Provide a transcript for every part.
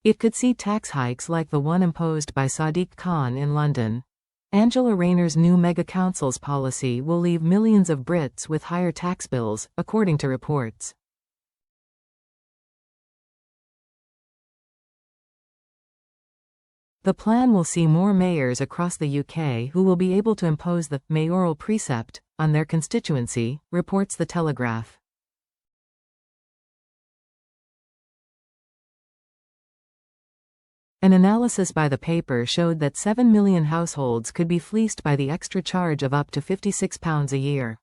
It could see tax hikes like the one imposed by Sadiq Khan in London. Angela Rayner's new mega-councils policy will leave millions of Brits with higher tax bills, according to reports. The plan will see more mayors across the UK who will be able to impose the mayoral precept on their constituency, reports The Telegraph. An analysis by the paper showed that 7 million households could be fleeced by the extra charge of up to £56 a year.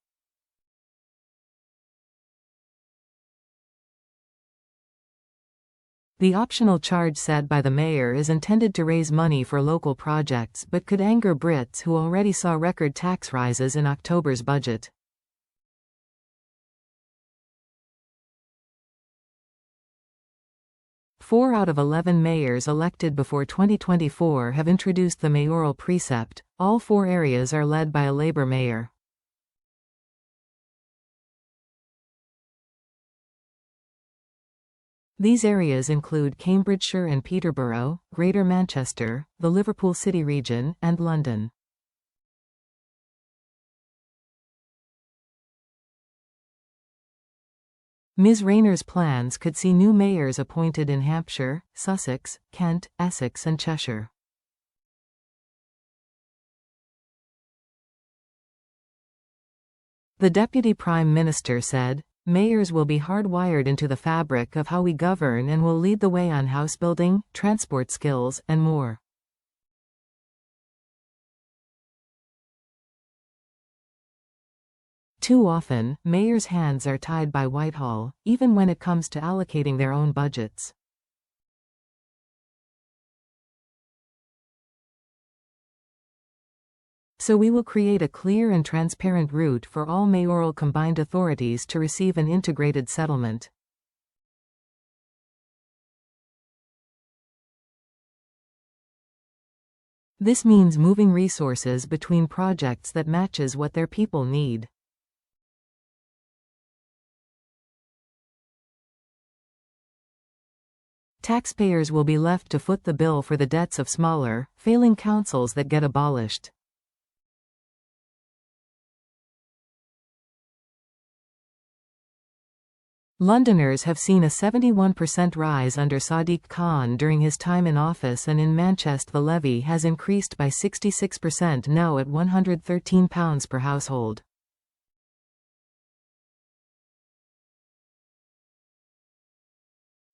The optional charge set by the mayor is intended to raise money for local projects but could anger Brits who already saw record tax rises in October's budget. Four out of 11 mayors elected before 2024 have introduced the mayoral precept. All 4 areas are led by a Labour mayor. These areas include Cambridgeshire and Peterborough, Greater Manchester, the Liverpool City region, and London. Ms. Rayner's plans could see new mayors appointed in Hampshire, Sussex, Kent, Essex and Cheshire. The Deputy Prime Minister said, "Mayors will be hardwired into the fabric of how we govern and will lead the way on house building, transport skills, and more." Too often, mayors' hands are tied by Whitehall, even when it comes to allocating their own budgets. So we will create a clear and transparent route for all mayoral combined authorities to receive an integrated settlement. This means moving resources between projects that matches what their people need. Taxpayers will be left to foot the bill for the debts of smaller, failing councils that get abolished. Londoners have seen a 71% rise under Sadiq Khan during his time in office, and in Manchester the levy has increased by 66%, now at £113 per household.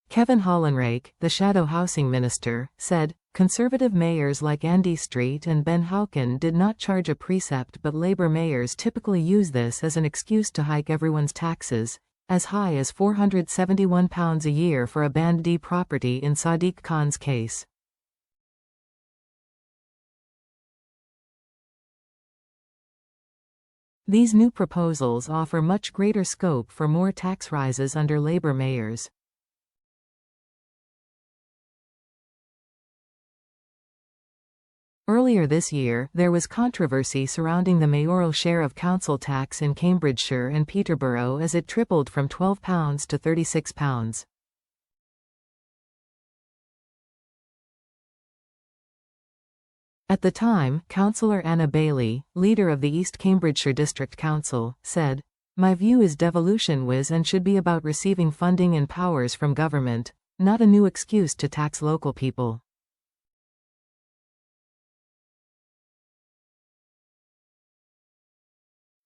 Kevin Hollinrake, the shadow housing minister, said, "Conservative mayors like Andy Street and Ben Houken did not charge a precept, but Labour mayors typically use this as an excuse to hike everyone's taxes, as high as £471 a year for a Band D property in Sadiq Khan's case." These new proposals offer much greater scope for more tax rises under Labour mayors. Earlier this year, there was controversy surrounding the mayoral share of council tax in Cambridgeshire and Peterborough as it tripled from £12 to £36. At the time, Councillor Anna Bailey, leader of the East Cambridgeshire District Council, said, "My view is devolution was and should be about receiving funding and powers from government, not a new excuse to tax local people."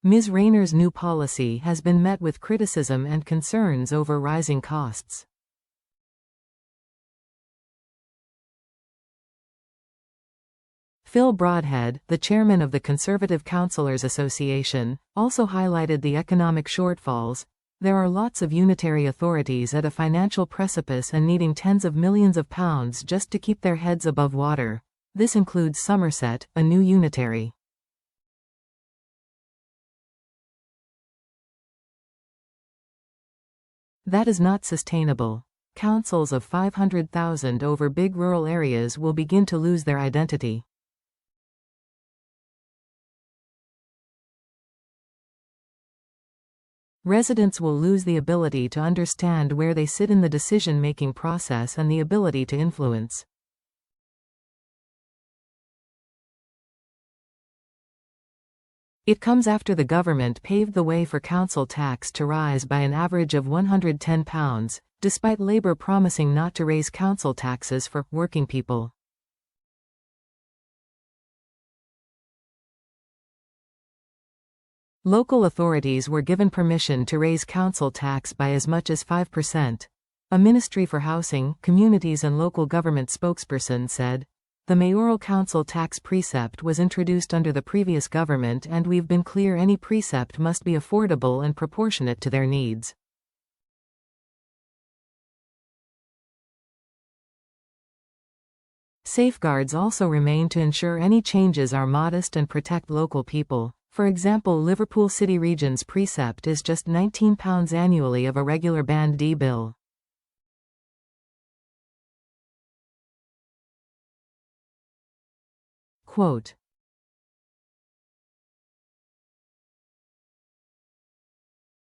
Ms. Rayner's new policy has been met with criticism and concerns over rising costs. Phil Broadhead, the chairman of the Conservative Councillors Association, also highlighted the economic shortfalls. "There are lots of unitary authorities at a financial precipice and needing tens of millions of pounds just to keep their heads above water. This includes Somerset, a new unitary. That is not sustainable. Councils of 500,000 over big rural areas will begin to lose their identity." Residents will lose the ability to understand where they sit in the decision-making process and the ability to influence. It comes after the government paved the way for council tax to rise by an average of £110, despite Labour promising not to raise council taxes for working people. Local authorities were given permission to raise council tax by as much as 5%. A Ministry for Housing, Communities and Local Government spokesperson said, "The mayoral council tax precept was introduced under the previous government and we've been clear any precept must be affordable and proportionate to their needs." Safeguards also remain to ensure any changes are modest and protect local people. For example, Liverpool City Region's precept is just £19 annually of a regular Band D bill. Quote,